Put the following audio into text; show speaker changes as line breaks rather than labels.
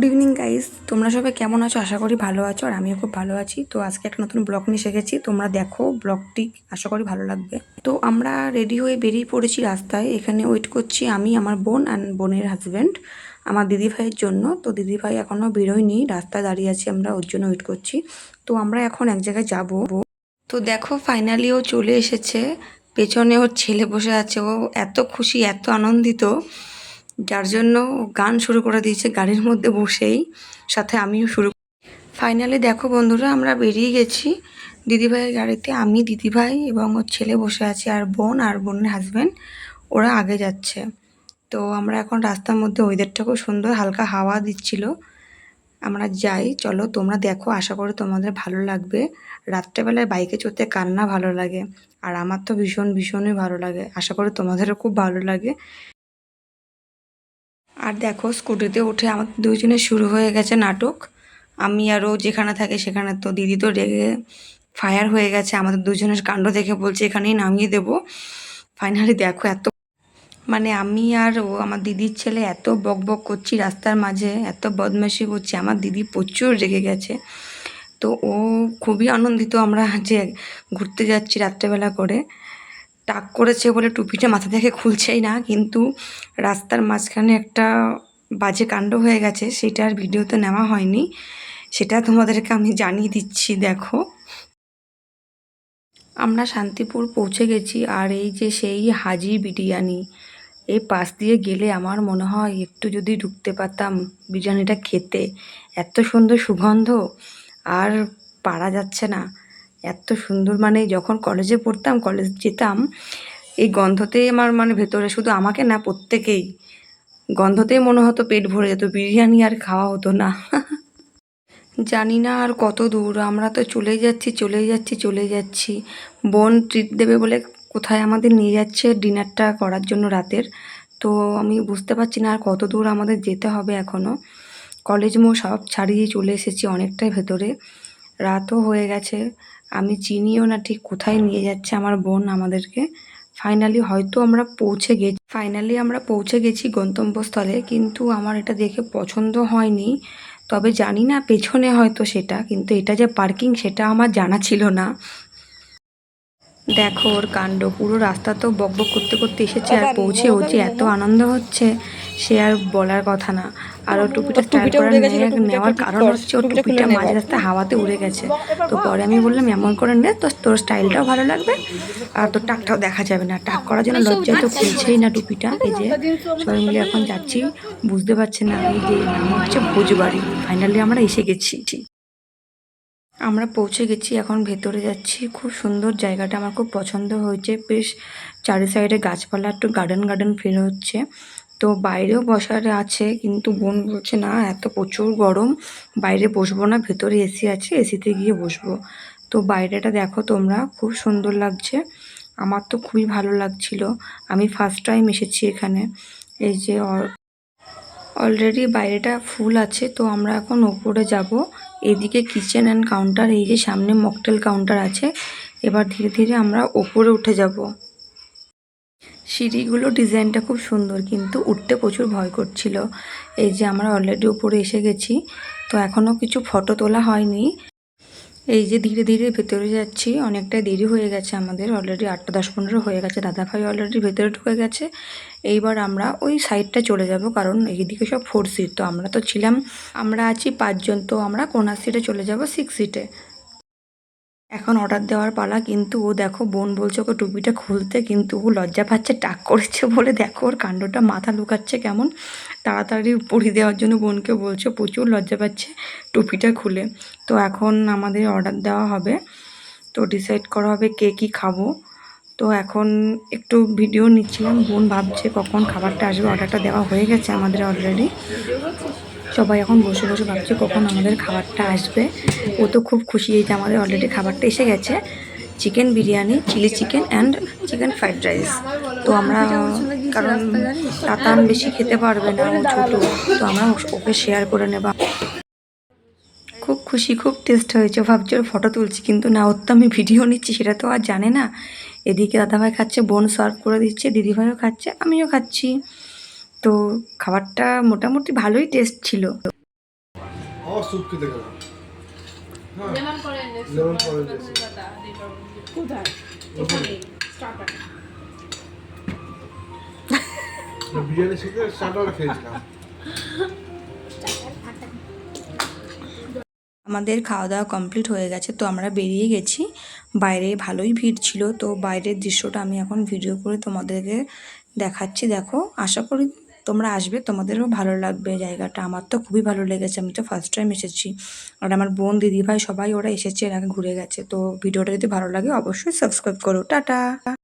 Good evening guys, তোমরা সবাই কেমন আছো? আশা করি ভালো আছো আর আমিও খুব ভালো আছি। তো আজকে একটা নতুন ব্লগ নিয়ে এসে গেছি, তোমরা দেখো ব্লগটি, আশা করি ভালো লাগবে। তো আমরা রেডি হয়ে বেরিয়ে পড়েছি রাস্তায়। এখানে ওয়েট করছি আমি, আমার বোন অ্যান্ড বোনের হাজব্যান্ড আমার দিদিভাইয়ের জন্য। তো দিদিভাই এখনও বেরোয়নি, রাস্তায় দাঁড়িয়ে আছি আমরা, ওর জন্য ওয়েট করছি। তো আমরা এখন এক জায়গায় যাব। তো দেখো ফাইনালি ও চলে এসেছে, পেছনে ওর ছেলে বসে আছে। ও এত খুশি, এত আনন্দিত, যার জন্য ও গান শুরু করে দিয়েছে গাড়ির মধ্যে বসেই, সাথে আমিও শুরু। ফাইনালি দেখো বন্ধুরা, আমরা বেরিয়ে গেছি দিদিভাইয়ের গাড়িতে। আমি, দিদিভাই এবং ওর ছেলে বসে আছি, আর বোন আর বোনের হাজব্যান্ড ওরা আগে যাচ্ছে। তো আমরা এখন রাস্তার মধ্যে, ওয়েদারটা খুব সুন্দর, হালকা হাওয়া দিচ্ছিল। আমরা যাই, চলো তোমরা দেখো, আশা করি তোমাদের ভালো লাগবে। রাত্রেবেলায় বাইকে চড়তে কার না ভালো লাগে, আর আমার তো ভীষণই ভালো লাগে। আশা করি তোমাদেরও খুব ভালো লাগে। আর দেখো স্কুটিতে উঠে আমাদের দুইজনের শুরু হয়ে গেছে নাটক। আমি আর ও যেখানে থাকে সেখানে, তো দিদি তো রেগে ফায়ার হয়ে গেছে আমাদের দুজনের কাণ্ড দেখে, বলছে এখানেই নামিয়ে দেবো। ফাইনালি দেখো এত, মানে আমি আর ও, আমার দিদির ছেলে এত বক বক করছি রাস্তার মাঝে, এত বদমাশি করছি, আমার দিদি প্রচুর রেগে গেছে। তো ও খুবই আনন্দিত আমরা যে ঘুরতে যাচ্ছি রাত্রেবেলা করে। টাক করেছে বলে টুপিটা মাথা থেকে খুলছেই না, কিন্তু রাস্তার মাঝখানে একটা বাজে কাণ্ড হয়ে গেছে, সেটা আর ভিডিওতে নেওয়া হয়নি, সেটা তোমাদেরকে আমি জানিয়ে দিচ্ছি। দেখো আমরা শান্তিপুর পৌঁছে গেছি, আর এই যে সেই হাজি বিরিয়ানি, এই পাশ দিয়ে গেলে আমার মনে হয় একটু যদি ঢুকতে পারতাম বিরিয়ানিটা খেতে। এত সুন্দর সুগন্ধ, আর পারা যাচ্ছে না, এত সুন্দর। মানে যখন কলেজে পড়তাম, কলেজ যেতাম, এই গন্ধতেই আমার, মানে ভেতরে, শুধু আমাকে না প্রত্যেকেই, গন্ধতেই মনে হতো পেট ভরে যেত, বিরিয়ানি আর খাওয়া হতো না। জানি না আর কত দূর, আমরা তো চলেই যাচ্ছি। বোন ট্রিট দেবে বলে কোথায় আমাদের নিয়ে যাচ্ছে ডিনারটা করার জন্য রাতের। তো আমি বুঝতে পারছি না আর কত দূর আমাদের যেতে হবে এখনও। কলেজ মোড় সব ছাড়িয়ে চলে এসেছি অনেকটাই ভেতরে, রাতও হয়ে গেছে। আমি চিনিও না ঠিক কোথায় নিয়ে যাচ্ছে আমার বোন আমাদেরকে। ফাইনালি আমরা পৌঁছে গেছি গন্তব্যস্থলে, কিন্তু আমার এটা দেখে পছন্দ হয়নি। তবে জানি না পেছনে হয়তো সেটা, কিন্তু এটা যে পার্কিং সেটা আমার জানা ছিল না। দেখো ওর কাণ্ড, পুরো রাস্তা তো বকবক করতে করতে এসেছে, আর পৌঁছে ও যে এত আনন্দ হচ্ছে সে আর বলার কথা না। আর ও টুপিটা স্টাইল করে নেওয়ার কারণ হচ্ছে ওর টুপিটা মাঝ রাস্তায় হাওয়াতে উড়ে গেছে। তো পরে আমি বললাম এমন করে নে, তো তোর স্টাইলটাও ভালো লাগবে আর তোর টাকটাও দেখা যাবে না। টাক করার জন্য লজ্জায় তো খুলছেই না টুপিটা। এই যে সবাই মিলে এখন যাচ্ছি, বুঝতে পারছি না। এই যে নাম হচ্ছে ভোজবাড়ি। ফাইনালি আমরা এসে গেছি, আমরা পৌঁছে গেছি, এখন ভেতরে যাচ্ছি। খুব সুন্দর জায়গাটা, আমার খুব পছন্দ হয়েছে। বেশ চারি সাইডে গাছপালা, একটু গার্ডেন ফিল হচ্ছে। তো বাইরেও বসার আছে, কিন্তু বোন বলছে না এত প্রচুর গরম, বাইরে বসবো না, ভেতরে এসি আছে, এসিতে গিয়ে বসবো। তো বাইরেটা দেখো তোমরা, খুব সুন্দর লাগছে, আমার তো খুবই ভালো লাগছিল। আমি ফার্স্ট টাইম এসেছি এখানে। এই যে অলরেডি বাইরেটা ফুল আছে। তো আমরা এখন ওপরে যাব। এদিকে কিচেন অ্যান্ড কাউন্টার, এই যে সামনে মকটেল কাউন্টার আছে। এবার ধীরে ধীরে আমরা ওপরে উঠে যাব। সিঁড়িগুলো ডিজাইনটা খুব সুন্দর, কিন্তু উঠতে প্রচুর ভয় করছিল। এই যে আমরা অলরেডি উপরে এসে গেছি। তো এখনও কিছু ফটো তোলা হয়নি। এই যে ধীরে ধীরে ভেতরে যাচ্ছি, অনেকটাই দেরি হয়ে গেছে আমাদের, অলরেডি 8:10-15 হয়ে গেছে। দাদাভাই অলরেডি ভেতরে ঢুকে গেছে। এইবার আমরা ওই সাইডটা চলে যাব, কারণ এইদিকে সব 4 সিট, তো আমরা তো ছিলাম, আমরা আছি 5 জন, তো আমরা কোনার সিটে চলে যাব 6 সিটে। এখন অর্ডার দেওয়ার পালা, কিন্তু ও দেখো, বোন বলছে ওকে টুপিটা খুলতে, কিন্তু ও লজ্জা পাচ্ছে, টাক করেছে বলে। দেখো ওর কাণ্ডটা, মাথা লুকাচ্ছে কেমন, তাড়াতাড়ি পরিয়ে দেওয়ার জন্য বোনকে বলছে, প্রচুর লজ্জা পাচ্ছে টুপিটা খুলে। তো এখন আমাদের অর্ডার দেওয়া হবে, তো ডিসাইড করা হবে কে কী খাবো। তো এখন একটু ভিডিও নিচ্ছিলাম, বোন ভাবছে কখন খাবারটা আসবে। অর্ডারটা দেওয়া হয়ে গেছে আমাদের অলরেডি। সবাই এখন বসে বসে ভাবছে কখন আমাদের খাবারটা আসবে। ও তো খুব খুশি, এই যে আমাদের অলরেডি খাবারটা এসে গেছে, chicken biryani, chilli chicken and chicken fried rice. তো আমরা, কারণ তাতান বেশি খেতে পারবে না, ও ছোটো, তো আমরা ওকে শেয়ার করে নেবা। খুব খুশি, খুব টেস্ট হয়েছে। ভাবছি ওর ফটো তুলছি, কিন্তু না, ওর তো আমি ভিডিও নিচ্ছি, সেটা তো আর জানে না। এদিকে দাদাভাই খাচ্ছে, বোন সার্ভ করে দিচ্ছে, দিদিভাইও খাচ্ছে, আমিও খাচ্ছি। তো খাবারটা মোটামুটি ভালোই টেস্ট ছিল।
আবার স্যুপ খেতে গেলাম। হ্যাঁ
লেমন করে
লেমন করে এনেছি।
কোথায় এখানে স্টার্টার
বিরিয়ানির সাথে স্টার্টার খেয়েছিলাম।
আমাদের খাওয়া দাওয়া কমপ্লিট হয়ে গেছে, তো আমরা বেরিয়ে গেছি। বাইরে ভালোই ভিড় ছিল, তো বাইরের দৃশ্যটা আমি এখন ভিডিও করে তোমাদেরকে দেখাচ্ছি। দেখো, আশা করি তোমরা আসবে, তোমাদেরও ভালো লাগবে জায়গাটা। আমার তো খুবই ভালো লেগেছে, আমি তো ফার্স্ট টাইম এসেছি। আর আমার বোন, দিদিভাই সবাই ওরা এসেছে, এর আগে ঘুরে গেছে। তো ভিডিওটা যদি ভালো লাগে অবশ্যই সাবস্ক্রাইব করো। টাটা।